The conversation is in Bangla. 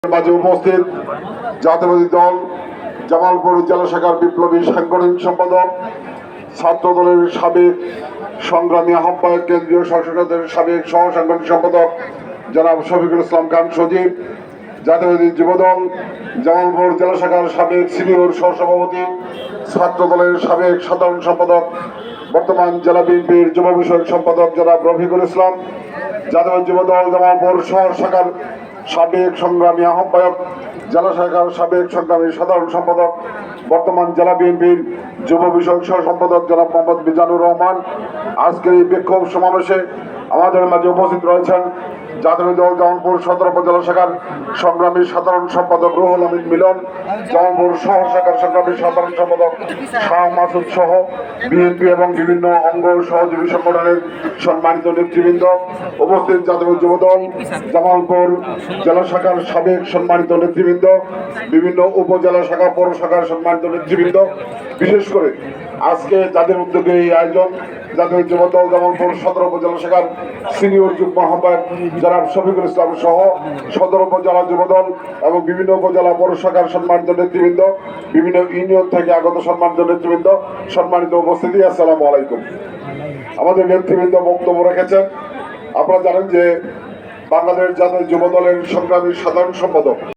মাঝে উপস্থিত জাতীয়বাদী দল জামালপুর জেলা শাখার বিপ্লবী সাংগঠনিক সম্পাদক, ছাত্র দলের সাবেক সংগ্রামী আহ্বায়ক, কেন্দ্রীয় সংসদের সাবেক সহ সাংগঠনিক সম্পাদক জনাব শফিকুল ইসলাম খান সজীব, জাতীয়বাদী যুবদল জামালপুর জেলা শাখার সাবেক সিনিয়র সহসভাপতি, ছাত্র দলের সাবেক সাধারণ সম্পাদক, বর্তমান জেলা বিএনপির যুব বিষয়ক সম্পাদক জনাব রফিকুল ইসলাম, জাতীয়বাদী যুবদল জামালপুর শহর শাখার সাবেক সংগ্রামী আহ্বায়ক, জেলা শাখার সাবেক সংগ্রামী সাধারণ সম্পাদক, বর্তমান জেলা বিএনপির যুব বিষয়ক সহ সম্পাদক জনাব মোহাম্মদ মিজানুর রহমান। আজকের এই বিক্ষোভ সমাবেশে আমাদের মাঝে উপস্থিত রয়েছেন জাতীয় দল জামালপুর সদর উপজেলা শাখার সংগ্রামী সাধারণ সম্পাদক রুহুল আমিন মিলন, জামালপুর শহর শাখার সংগ্রামী সাধারণ সম্পাদক শাহ মাসুদ সহ বিএনপি এবং বিভিন্ন অঙ্গ সহযোগী সংগঠনের সম্মানিত নেতৃবৃন্দ, উপস্থিত জাতীয় যুবদল জামালপুর জেলা শাখার সাবেক সম্মানিত নেতৃবৃন্দ, বিভিন্ন উপজেলা শাখা পৌর শাখার সম্মানিত নেতৃবৃন্দ, বিশেষ করে আজকে যাদের উদ্যোগে এই আয়োজন জাতীয় যুবদল জামালপুর সদর উপজেলা শাখার সিনিয়র যুগ্ম আহ্বায়ক জনাব শফিকুল ইসলাম সহ সদর উপজেলা যুবদল এবং বিভিন্ন উপজেলা পৌর শাখার সম্মানিত নেতৃবৃন্দ, বিভিন্ন ইউনিয়ন থেকে আগত সম্মানিত নেতৃবৃন্দ, সম্মানিত উপস্থিতি, আসসালামু আলাইকুম। আমাদের নেতৃবৃন্দ বক্তব্য রেখেছেন। আপনারা জানেন যে বাংলাদেশ জাতীয় যুবদলের সংগ্রামী সাধারণ সম্পাদক